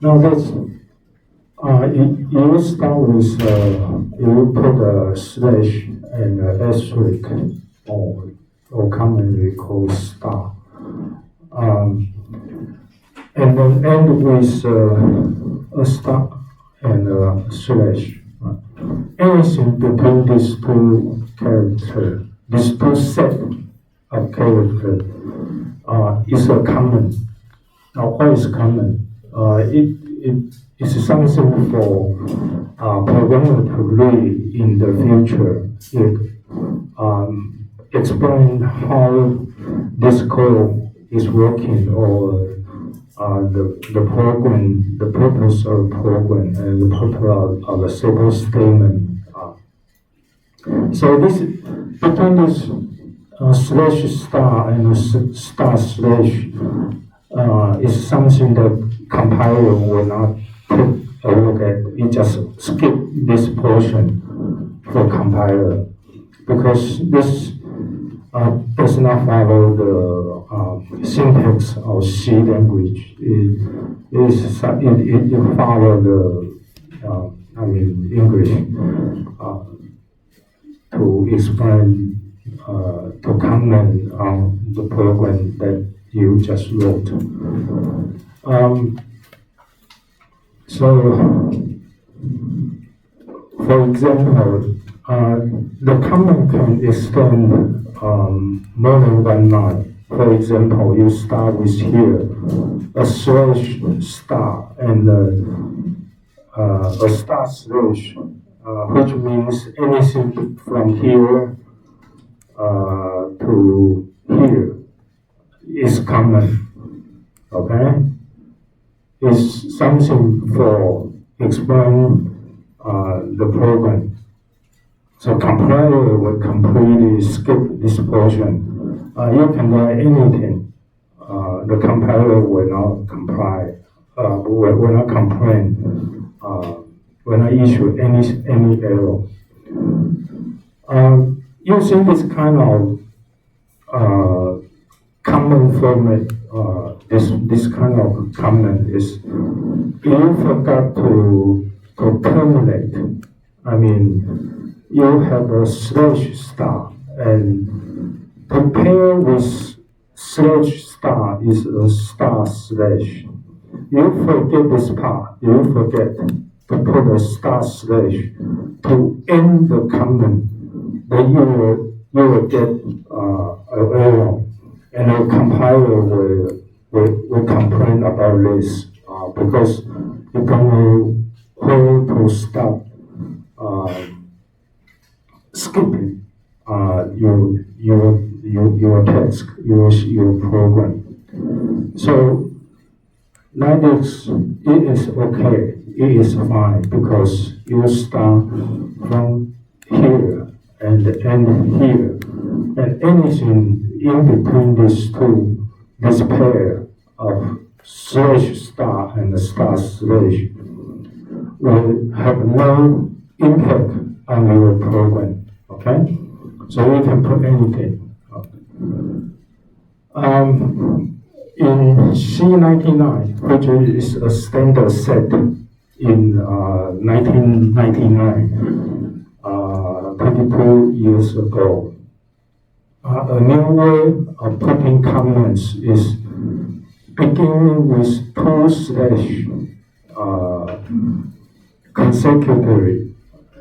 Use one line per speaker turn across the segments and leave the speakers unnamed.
Now you start with you put a slash and asterisk or commonly called star, and then end with a star and a slash. Anything between these two characters, these two sets of characters, is a common. Now, what is common? It is something for programmer to read in the future. It explain how this code is working, or the program, the purpose of the program, and the purpose of the simple statement. So this between this slash star and star slash is something that compiler will not take a look at. It just skip this portion for compiler because this does not follow the syntax of C language. It follow the English to explain to comment on the program that you just wrote. So, for example, the comment can extend more than one line. For example, you start with here a slash star and a star slash, which means anything from here to here is common. Okay, it's something for explain the program. So compiler will completely skip this portion. You can write anything. The compiler will not comply. Will not complain. Will not issue any error. Using this kind of common format, this kind of comment is, you forgot to terminate. I mean, you have a slash star, and to pair with slash star is a star slash. You forget this part. You forget to put a star slash to end the comment. Then you will get an error, and the compiler will complain about this because you don't know how to stop skipping your task, your program. So that it is okay, it is fine, because you start from here and end here, and anything in between these two, this pair of slash star and star slash, will have no impact on your program. Okay, so you can put anything. In C99, which is a standard set in 1999, 22 years ago, a new way of putting comments is beginning with two slash consecutively.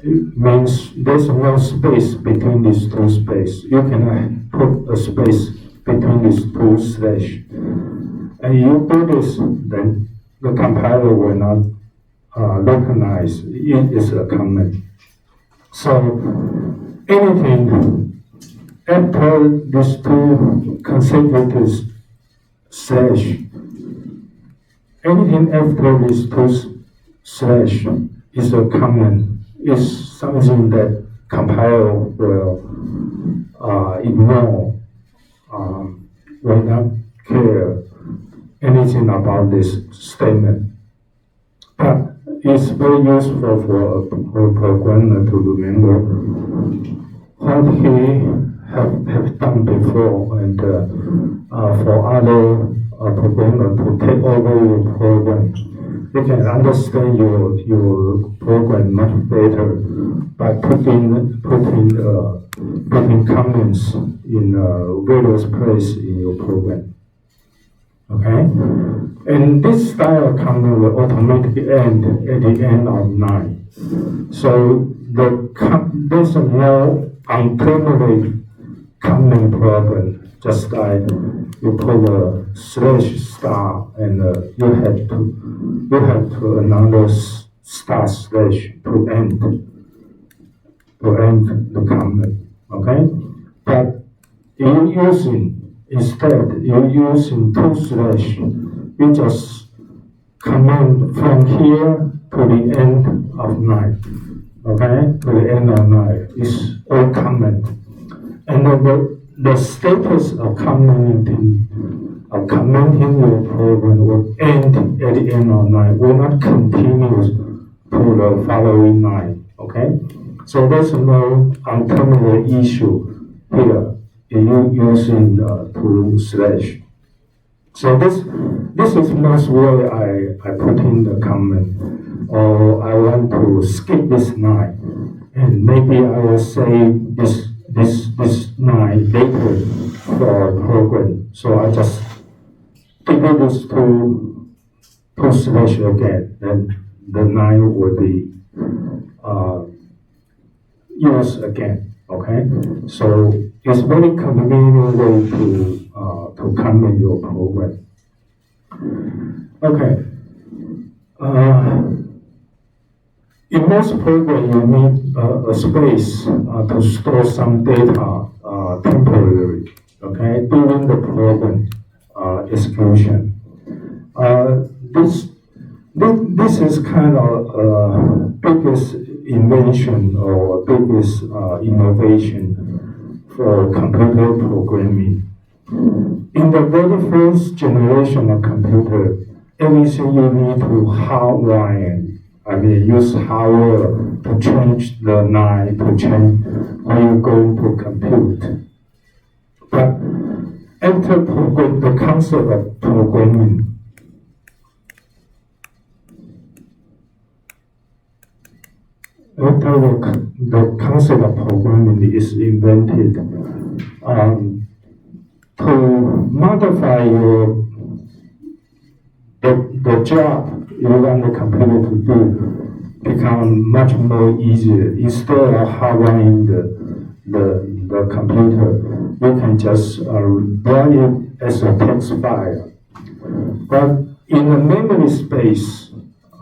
It means there's no space between these two spaces. You cannot put a space between these two slash. And you do this, then the compiler will not recognize it is a comment. So anything after these two consecutive slash, anything after these two slash is a comment. Is something that compiler will ignore, will not care anything about this statement. But it's very useful for a programmer to remember what he have done before, and for other programmer to take over your program. you can understand your program much better by putting comments in various places in your program. Okay, and this style of comment will automatically end at the end of 9. So there's no unterminated comment problem. Just like you put a slash star and you have to another star slash to end the comment. Okay, but instead you're using 2 slash. You just comment from here to the end of 9. Okay, to the end of 9 is all comment, and the status of commenting your program will end at the end of 9, will not continue to the following 9. Okay, so there's no unterminated issue here in using 2 slash. So this is most where I put in the comment, or I want to skip this 9, and maybe I will say this 9 later for program. So I just delete this 2 slash again, and the 9 will be used again. Okay, so it's very convenient way to comment your program. Okay. In most programs, you need a space to store some data temporarily. Okay, during the program execution. This is kind of biggest invention or biggest innovation for computer programming. In the very first generation of computer, everything you need to hardwire. Use hardware to change the 9, to change how you're going to compute. But after the concept of programming, after the concept of programming is invented, to modify the job you want the computer to do become much more easier. Instead of hardwiring the computer, you can just write it as a text file. But in the memory space,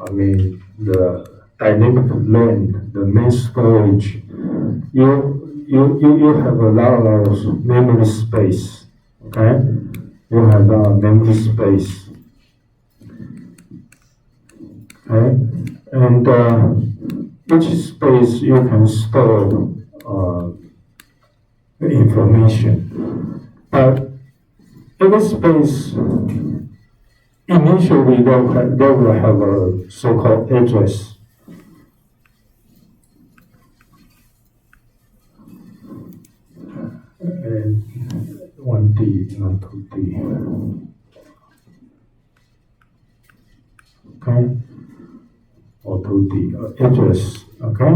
the dynamic length, the main storage, you have a lot of memory space. Okay, you have memory space. Okay, and each space you can store information. But every space initially they will have a so-called address. And 1D, not 2D. Okay, or 2D address. Okay,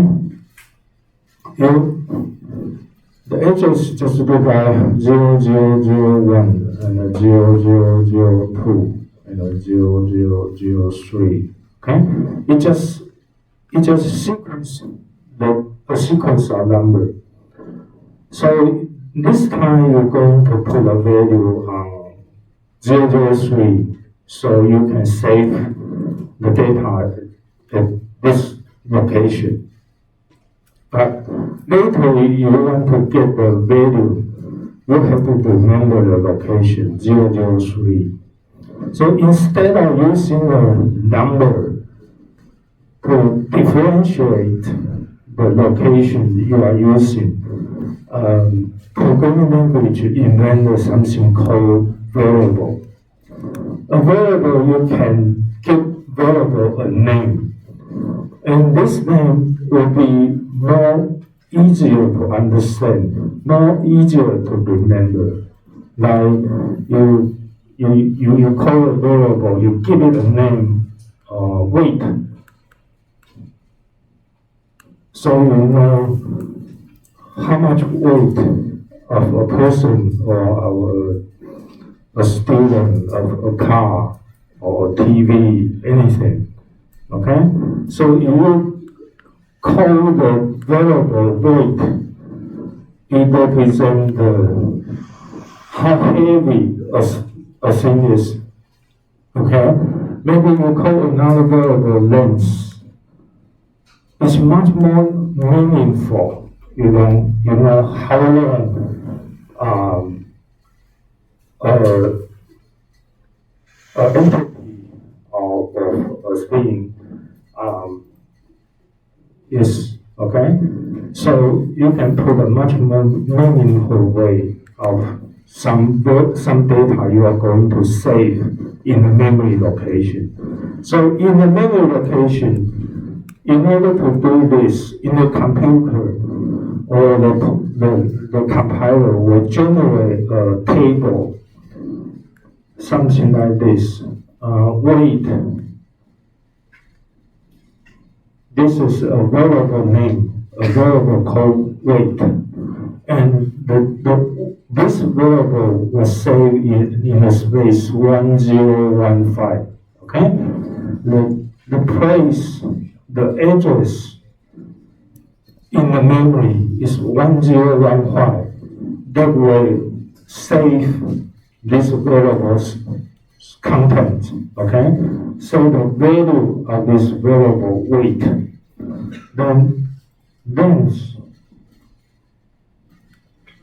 the address just look like 0001 and 0002 and 0003. Okay, it just sequence a sequence of number. So this time you're going to put a value on 003, so you can save the data at this location. But later you want to get the value, you have to remember the location 003. So instead of using the number to differentiate the location you are using, programming language invented something called variable. A variable, you can give variable a name, and this name will be more easier to understand, more easier to remember. Like you call a variable, you give it a name, weight. So you know how much weight of a person or a student of a car or a TV, anything. Okay? So if you call the variable weight, it represents how heavy a thing is. Okay? Maybe you call another variable length. It's much more meaningful. You know how long entity of a thing is. Okay, so you can put a much more meaningful way of some data you are going to save in the memory location. So in the memory location, in order to do this, in the computer or the compiler will generate a table, something like this. Weight. This is a variable name, a variable called weight, and this variable was saved in a space 1015. Okay, the place, the address in the memory is 1015. That will save this variable's content. Okay, so the value of this variable weight, then length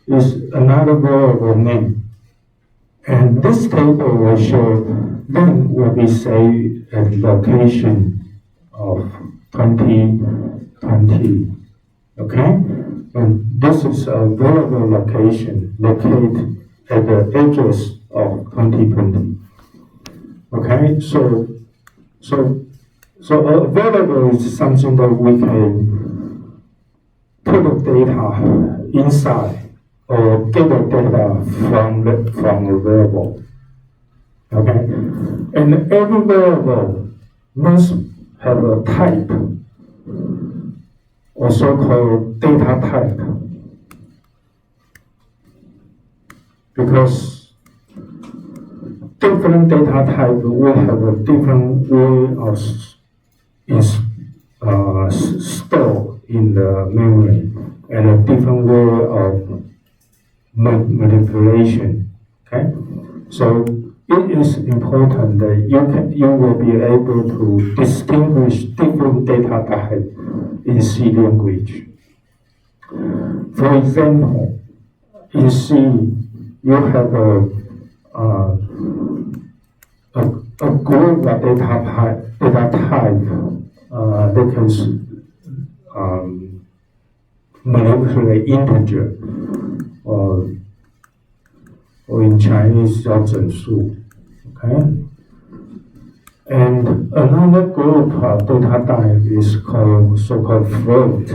is another variable name, and this table will show length will be saved at location of 2020. Okay, and this is a variable location located at the address of 2020. Okay, so a variable is something that we can put the data inside or get the data from a variable. Okay, and every variable must have a type, or so-called data type, because different data type will have a different way of store in the memory and a different way of manipulation. Okay, so it is important that you will be able to distinguish different data types in C language. For example, in C, you have a group of data type that can manipulate integer, or in Chinese 叫整数. Okay, and another group of data type is called so-called float.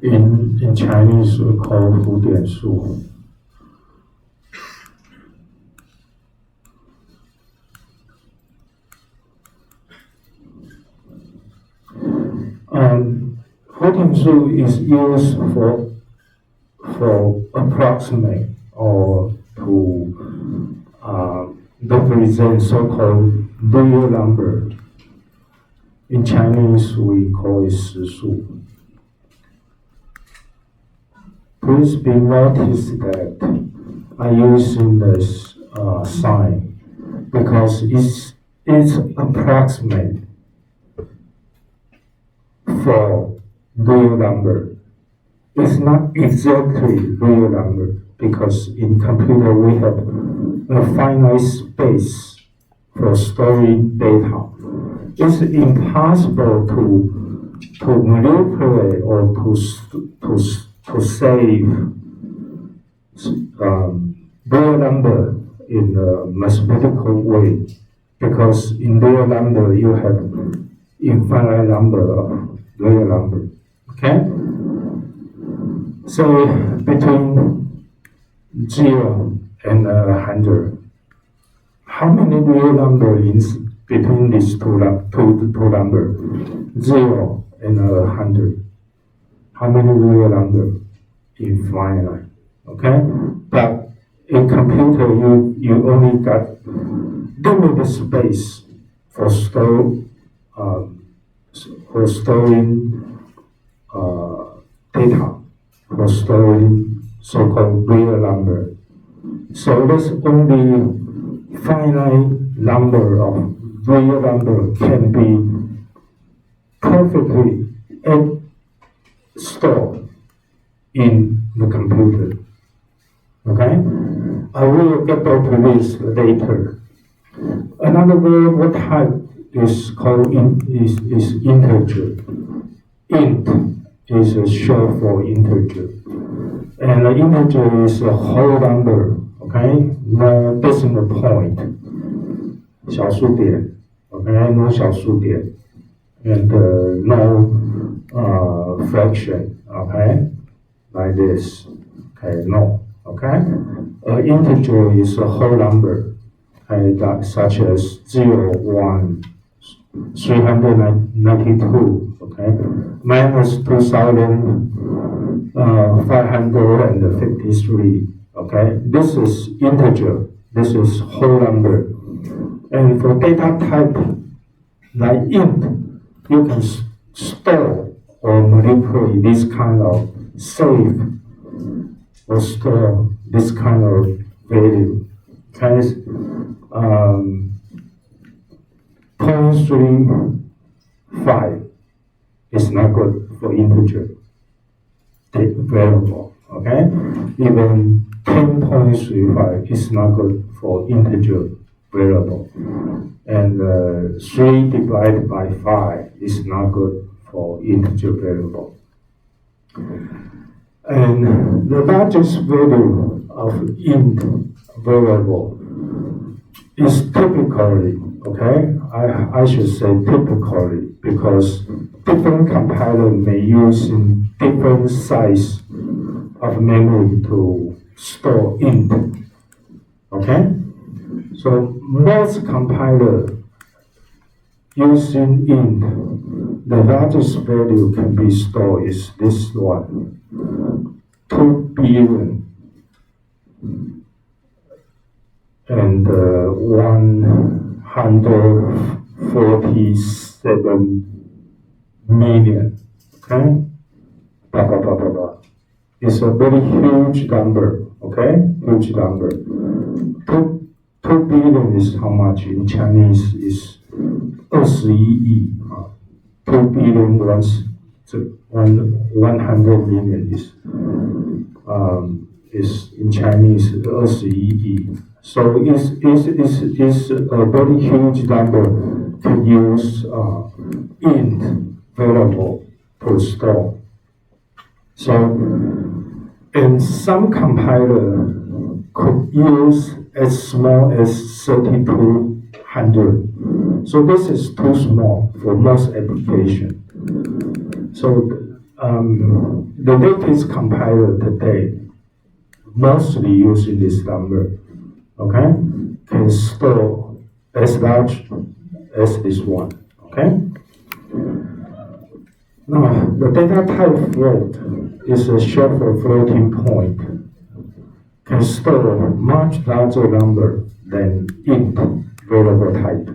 In Chinese, we call 浮点数. Floating is used for approximate or to represent so-called real number. In Chinese, we call it 实数. Please be noticed that I using this sign because it's approximate for real number. It's not exactly real number because in computer we have a finite space for storing data. It's impossible to manipulate or to save real number in a mathematical way, because in real number you have infinite number of real number. Okay? So between 0 and 100, how many real numbers between these two numbers, 0 and 100. How many real numbers? Infinite. Okay? But in computer, you only got limited space for storing data, for storing so-called real number. So there's only finite number of real number can be perfectly stored in the computer. Okay? I will get back to this later. Another variable type is called is integer. Int is a short for integer. And the integer is a whole number, okay? No decimal point. 小数点, okay? No 小数点. And no fraction, okay? Like this. Okay, no. Okay? Integer is a whole number, okay, that, such as 0, 1, 392, okay, minus 2,553, okay. This is integer. This is whole number. And for data type like int, you can store or manipulate this kind of save or store this kind of value. Okay, 0.35 is not good for integer variable. Okay, even 10.35 is not good for integer variable, and 3 divided by 5 is not good for integer variable. And the largest value of int variable is typically, okay, I should say typically, because different compiler may use in different size of memory to store int, okay? So most compiler using int, the largest value can be stored is this one. 2 billion and 147 million. Okay? Blah, blah, blah, blah, blah. It's a very huge number. Okay? Huge number. 2 billion is how much in Chinese is 21亿. 2 billion once 100 million is in Chinese 21亿. So it's a very huge number to use int variable to store. So, and some compiler could use as small as 3200. So this is too small for most applications. So the latest compiler today, mostly using this number, okay, can store as large as this one, okay? Now, the data type float is a short for floating point, can store much larger number than int variable type.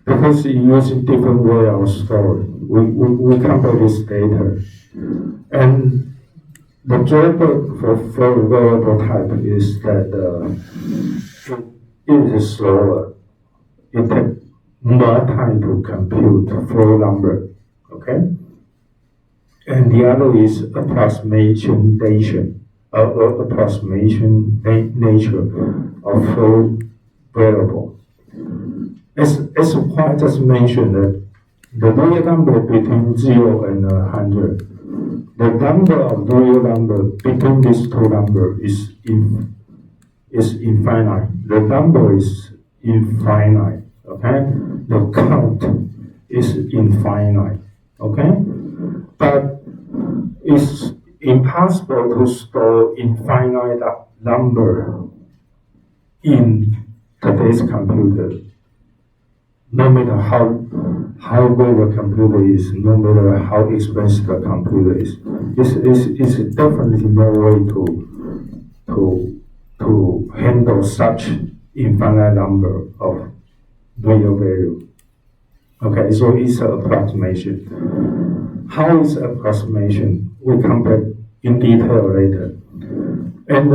Because it uses different way of storing, we compare this data. And the drawback for variable type is that it is slower. It takes more time to compute flow number, okay? And the other is approximation nature of flow variable. As I just mentioned, that the real number between 0 and 100, the number of real number between these two numbers is infinite. The number is infinite, okay? The count is infinite, okay? But it's impossible to store infinite number in today's computer. no matter how good the computer is, no matter how expensive the computer is, it's definitely no way to handle such infinite number of real value. Okay, so it's an approximation. How is approximation? We come back in detail later. And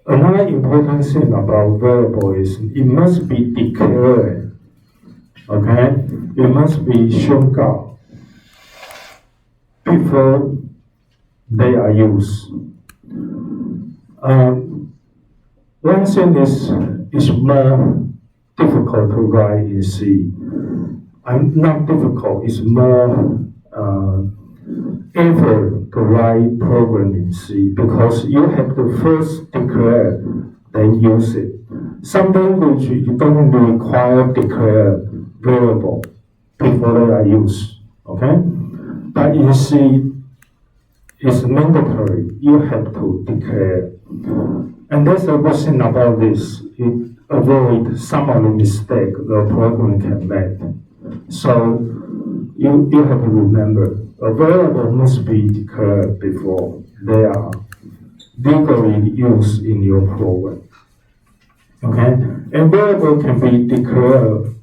another important thing about variable is it must be declared. Okay, it must be shown out before they are used. One thing is more difficult to write in C. Not difficult, it's more effort to write program in C because you have to first declare, then use it. Some language you don't require declare variable before they are used. Okay? But in C, it's mandatory. You have to declare. And that's the good thing about this. It avoids some of the mistake the program can make. So you have to remember, a variable must be declared before they are legally used in your program. Okay? And variable can be declared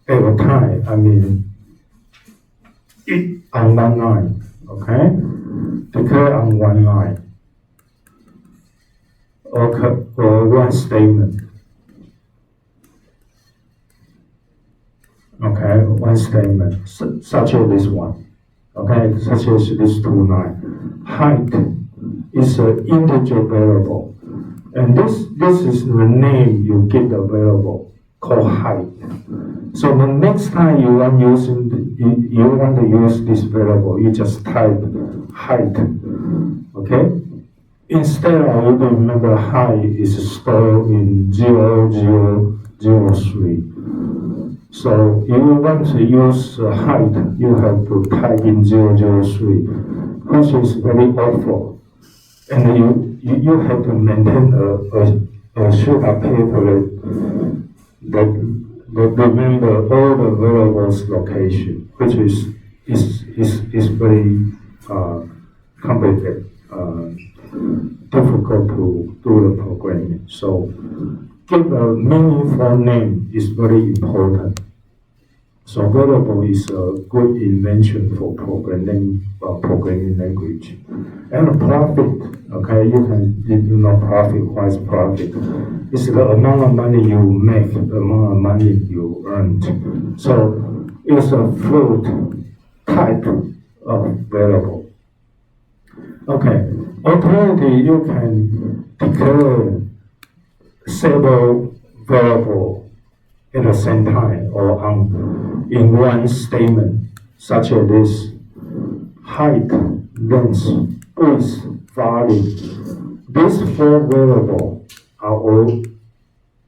at a time. I mean, it on one line. Okay? Declare on one line. Or one statement. Okay, one statement, such as this one. Okay, such as this 2-9. Height is an integer variable. And this is the name you give the variable called height. So the next time you want to use this variable, you just type height. Okay? Instead of you remember height is stored in 0003. So if you want to use height, you have to type in 003, which is very awful. And you have to maintain a sheet of paper that remember all the variables location, which is very complicated. Difficult to do the programming. So give a meaningful name is very important. So variable is a good invention for programming language. And profit, okay, you know profit, what is profit? It's the amount of money you make, the amount of money you earned. So it's a float type of variable. Okay, alternatively, you can declare several variables at the same time or in one statement, such as this: height, length, width, volume. These 4 variables are all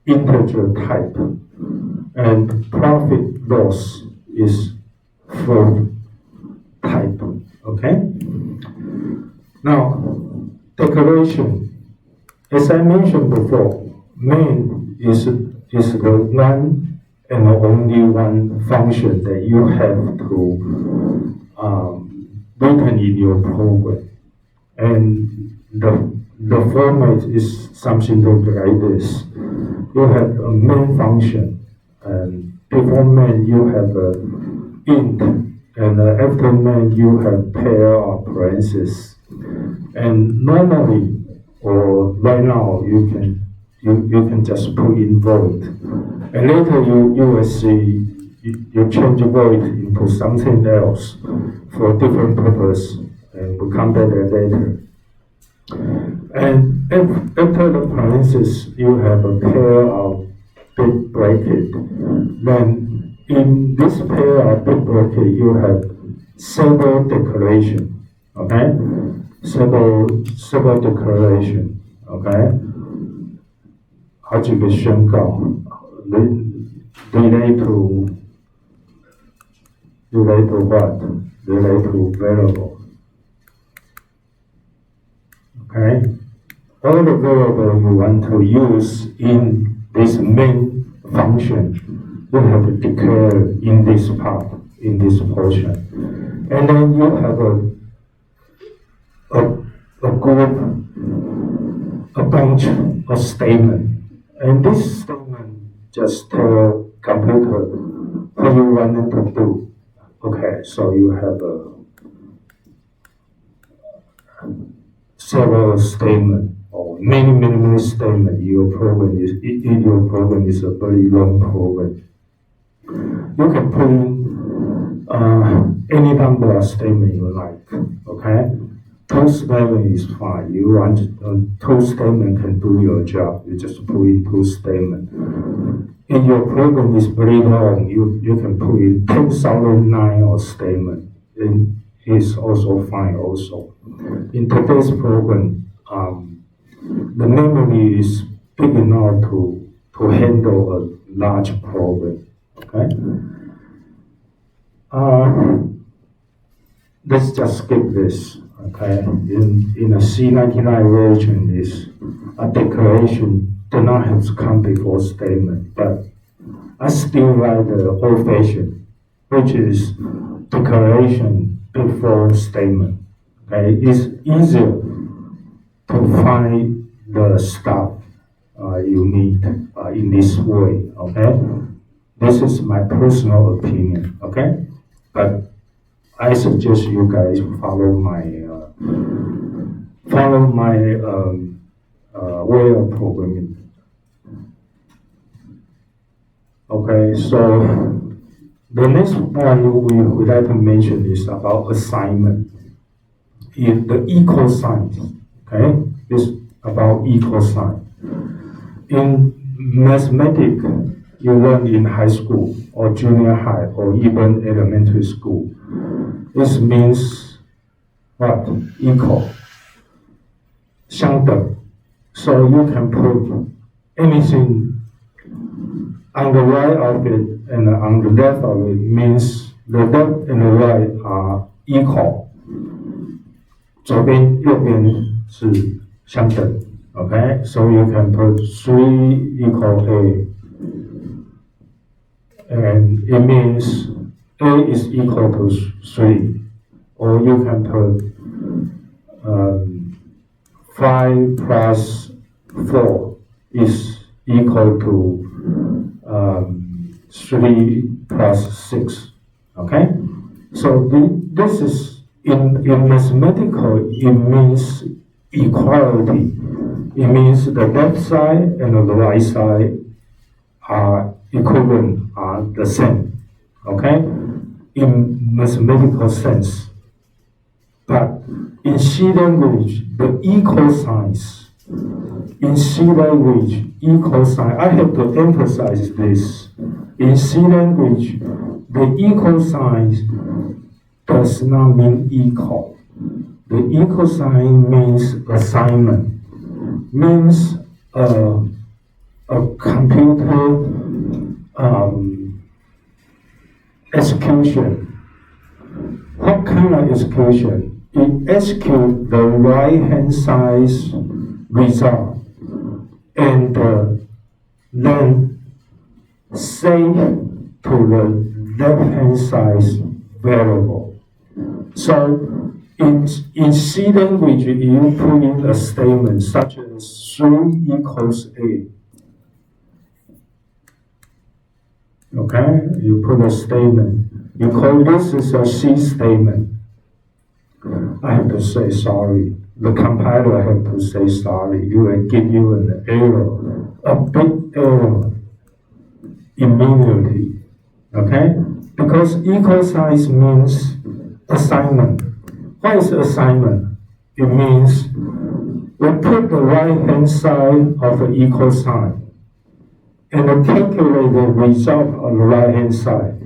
integer type, and profit loss is float type. Okay. Now, declaration. As I mentioned before, main is the one and only one function that you have to written in your program. And the format is something like this. You have a main function, and before main you have a int, and after main you have pair or parentheses. And normally, or right now, you can just put in void, and later you will see you change void into something else for different purpose, and we'll come back there later. And after the parentheses, you have a pair of big bracket. Then in this pair of big bracket, you have several declaration. Okay. Several declaration, okay? 好几个宣告 relate to what? Relate to variable. Okay? All the variable you want to use in this main function, you have to declare in this part, in this portion. And then you have a group, a bunch of statements. And this statement just tell computer what you want it to do. Okay, so you have several statements or many statements. Your program is a very long program. You can put in any number of statements you like. Okay, 2 statements is fine. You want 2 statements can do your job. You just put in 2 statements. If your program is very long, you can put in 10,000 lines of statement. And it's also fine also. In today's program, the memory is big enough to handle a large program. Okay? Let's just skip this. Okay? In a C99 version, is a declaration do not have to come before statement, but I still like the old-fashioned, which is declaration before statement. Okay, it's easier to find the stuff you need in this way. Okay, this is my personal opinion. Okay, but I suggest you guys follow my way of programming. Okay, so the next one we like to mention is about assignment. In the equal sign, okay, is about equal sign. In mathematics, you learn in high school or junior high or even elementary school. This means what? Equal. 相等. So you can put anything on the right of it and on the left of it means the left and the right are equal. 左边右边是相等. Okay, so you can put 3 equal A, and it means A is equal to 3, or you can put 5 plus 4 is equal to 3 plus 6. Okay, so this is in mathematical, it means equality. It means the left side and the right side are equivalent, are the same. Okay, in mathematical sense. But in C language, the equal signs. In C language, equal sign. I have to emphasize this. In C language, the equal sign does not mean equal. The equal sign means assignment, means a computer execution. What kind of execution? It executes the right-hand side result and then save to the left-hand side variable. So in C language, you put in a statement such as 3 equals A. Okay, you put a statement. You call this is a C statement. I have to say sorry. The compiler have to say sorry. It will give you an error, a big error immediately. Okay, because equal sign means assignment. What is assignment? It means we put the right-hand side of the equal sign and calculate the result on the right-hand side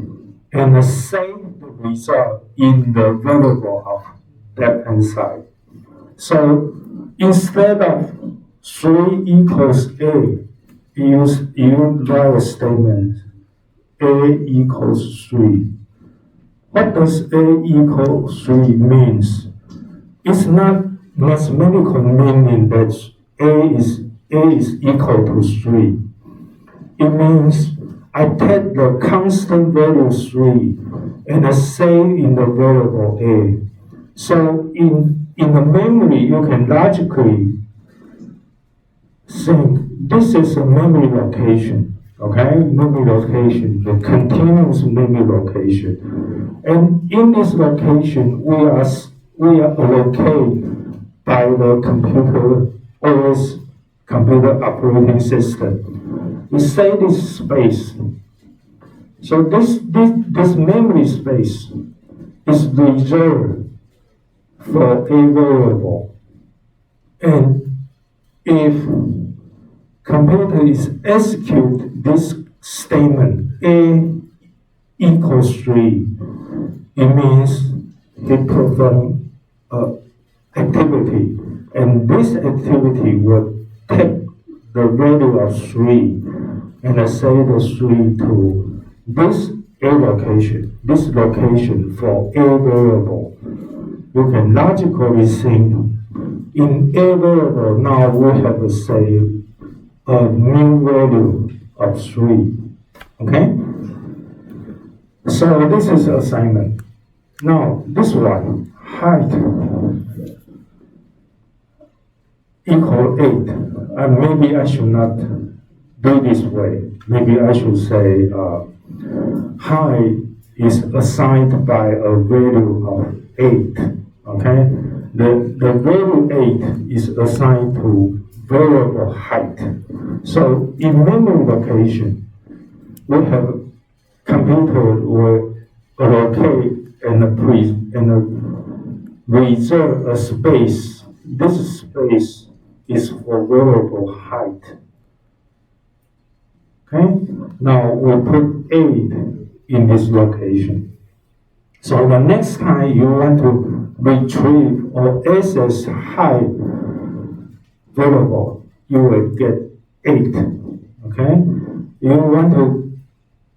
and save the result in the variable of left-hand side. So instead of 3 equals A, you write a statement, A equals 3. What does A equals 3 means? It's not mathematical meaning that A is equal to 3. It means I take the constant value 3 and I save in the variable A. So in the memory, you can logically think this is a memory location, okay? Memory location, the continuous memory location. And in this location, we are allocated by the computer OS, computer operating system. We say this space. So this memory space is reserved for a variable. And if computer is execute this statement A equals 3, it means it perform activity, and this activity will take the value of 3 and assign the 3 to this A location, this location for A variable. You can logically think in A variable now we have to say a new value of 3. Okay? So this is assignment. Now this one, height equal 8. Maybe I should not do this way. Maybe I should say height is assigned by a value of 8. Okay? The value 8 is assigned to variable height. So in memory location, we have computer will allocate and reserve a space. This space is for variable height. Okay? Now we put 8 in this location. So the next time you want to retrieve or access height variable, you will get 8. Okay? You want to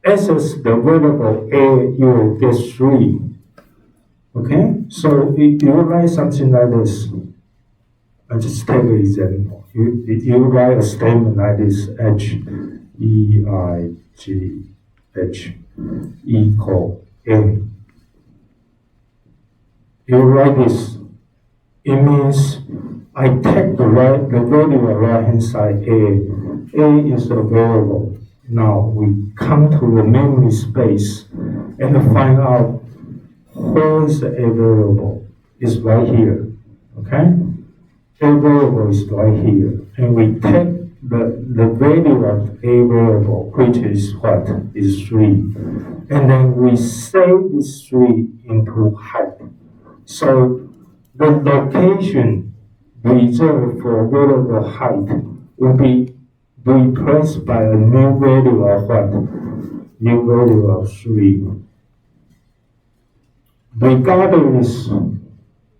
access the variable A, you will get 3. Okay? So if you write something like this, I just take an example. You write a statement like this, H equal A. You write this, it means I take the value on the right hand side A. A is a variable. Now we come to the memory space and find out where is the A variable. It's right here. Okay? A variable is right here. And we take the value of A variable, which is what? Is 3. And then we save this 3 into height. So the location reserved for variable height will be replaced by a new value of what? New value of 3. Regardless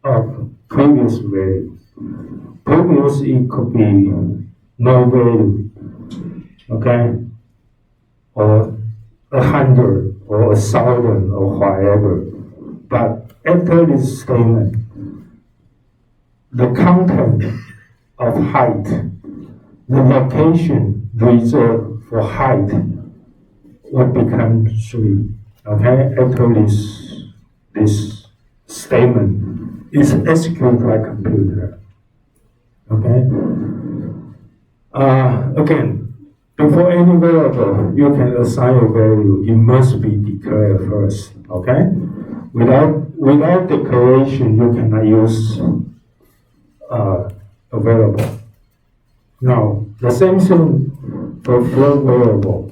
of previous value. Previous it could be no value, okay? Or 100 or 1,000 or whatever. But after this statement, the content of height, the location reserved for height will become 3. Okay? After this statement is executed by computer. Okay? Again, before any variable you can assign a value, it must be declared first. Okay? Without declaration, you cannot use a variable. Now, the same thing for float variable.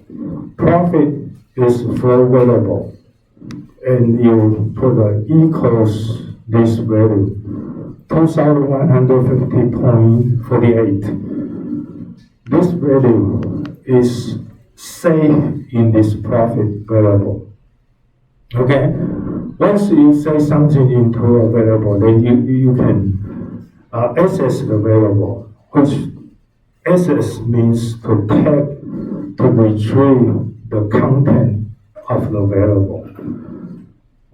Profit is float variable, and you put equals this value, 2,150.48. This value is saved in this profit variable. Okay? Once you say something into a variable, then you can access the variable, which access means to retrieve the content of the variable.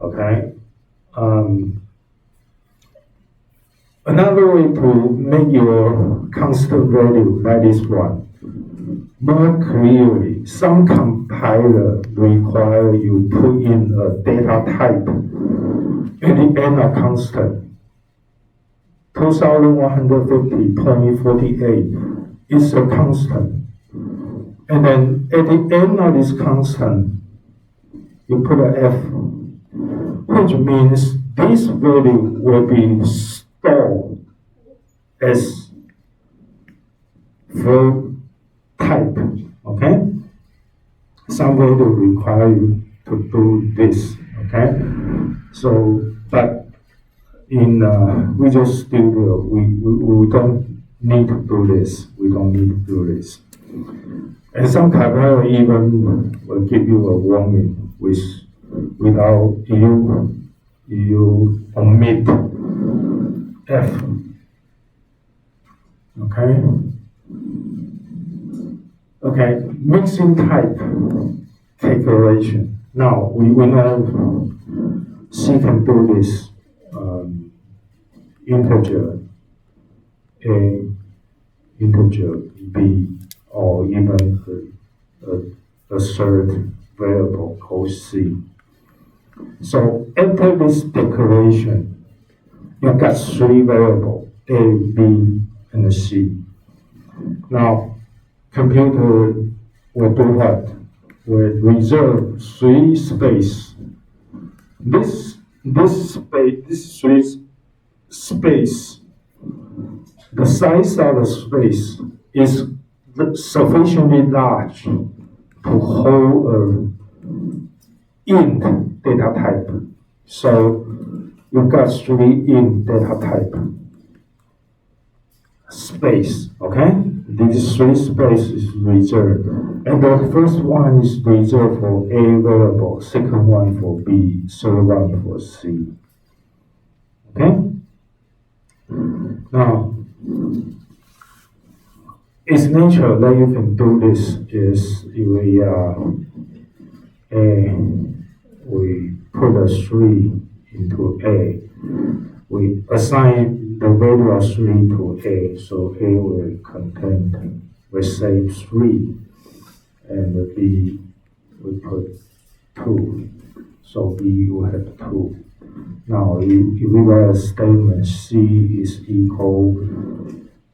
Okay? Another way to make your constant value like this one. more clearly, some compiler require you put in a data type at the end of constant. 2150.48 is a constant. And then at the end of this constant, you put a F, which means this value will be stored as verb type, okay? Some value require you to do this, okay? So, but in Visual Studio, we don't need to do this. We don't need to do this. And some compiler even will give you a warning without you omit F. Okay? Okay, mixing type calculation. Now we know C can do this integer A, integer B, or even a third variable called C. So after this declaration, you got three variables, A, B, and C. Now, computer will do what? Will reserve three space. This three space, the size of the space is sufficiently large to hold a int data type. So you got three int data type space, okay? These three spaces is reserved. And the first one is reserved for A variable, second one for B, third one for C. Okay? Now, it's natural that you can do this is we put a 3 into A. We assign the value of 3 to A, so A will contain, we say 3, and the B we put 2, so B will have 2. Now, if we write a statement C is equal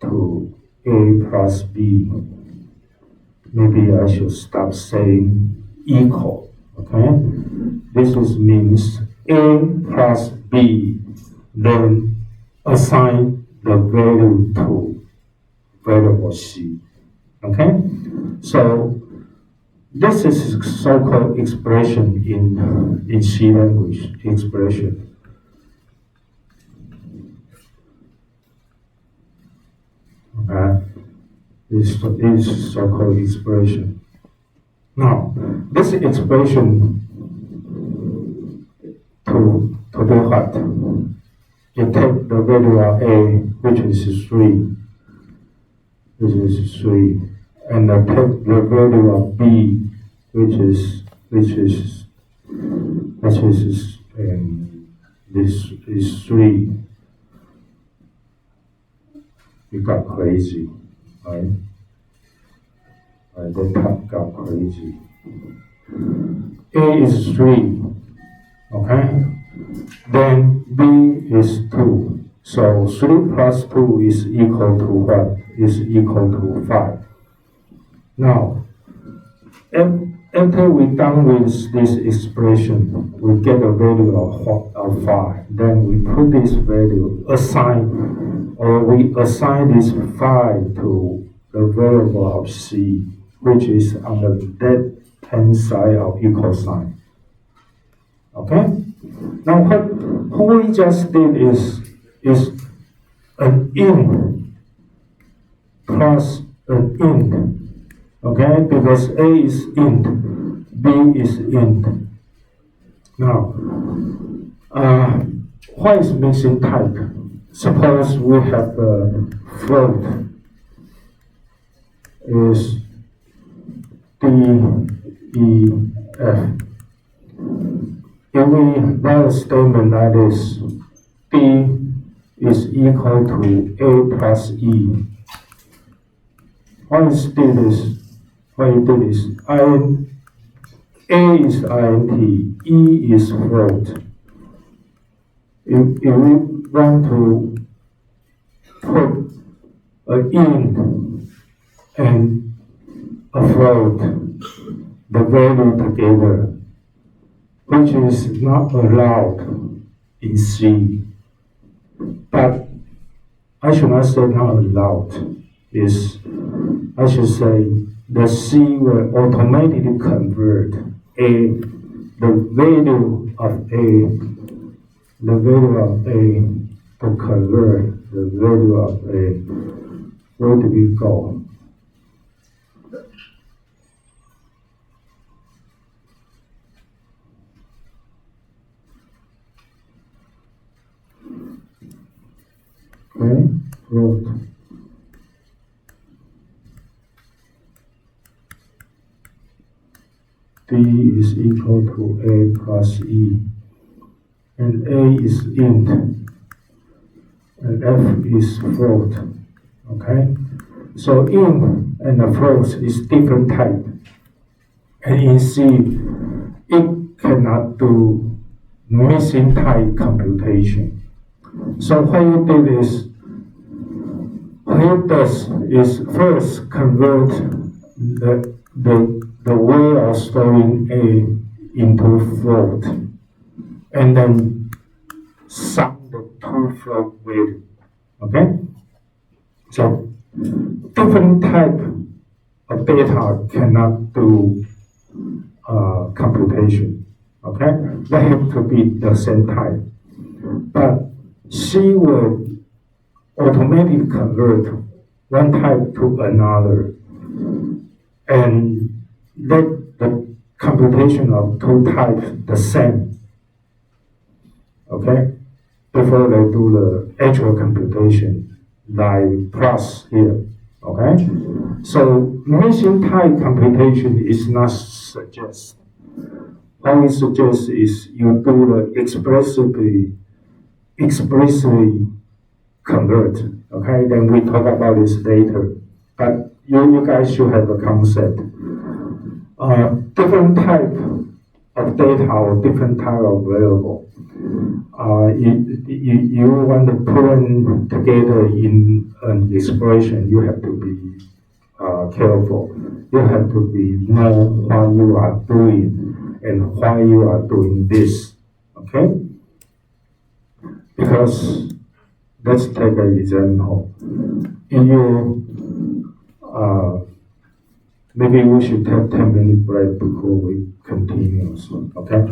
to A plus B, maybe I should stop saying equal, okay? This means A plus B, then assign the value to variable C, okay? So this is so-called expression in C language, expression. Okay? This is so-called expression. Now, this expression to do what? You take the value of A, which is 3, and take the value of B, which is this is 3. You got crazy, right? The top got crazy. A is 3, okay? Then B is 2. So 3 plus 2 is equal to what? Is equal to 5. Now, after we're done with this expression, we get a value of 5. Then we put this value, we assign this 5 to the variable of C, which is on the left-hand side of equal sign. Okay? Now what we just did is an int plus an int. Okay? Because A is int, B is int. Now, what is missing type? Suppose we have a float is DEF. If we write a statement like this, D is equal to A plus E. What is D is? what you do is A is int, E is float. If you want to put an int and a float, the value together, which is not allowed in C. But I should not say not allowed, I should say the C will automatically convert the value of A to convert the value of A. Where do we go? Okay, float. D is equal to A plus E, and A is int, and F is float. Okay, so int and the float is different type, and in C, it cannot do missing type computation. So what you do is, what it does is first convert the way of storing A into float, and then sum the two float value. Okay? So different type of data cannot do computation. Okay? They have to be the same type. But C will automatically convert one type to another and let the computation of two types the same. Okay? Before they do the actual computation, like plus here. Okay? So missing type computation is not suggested. What we suggest is you do the explicitly convert. Okay, then we talk about this later. But you guys should have a concept. Different type of data or different type of variable. You want to put them together in an expression, you have to be careful. You have to know what you are doing and why you are doing this. Okay? Because let's take an example. Maybe we should take 10-minute break before we continue. Okay?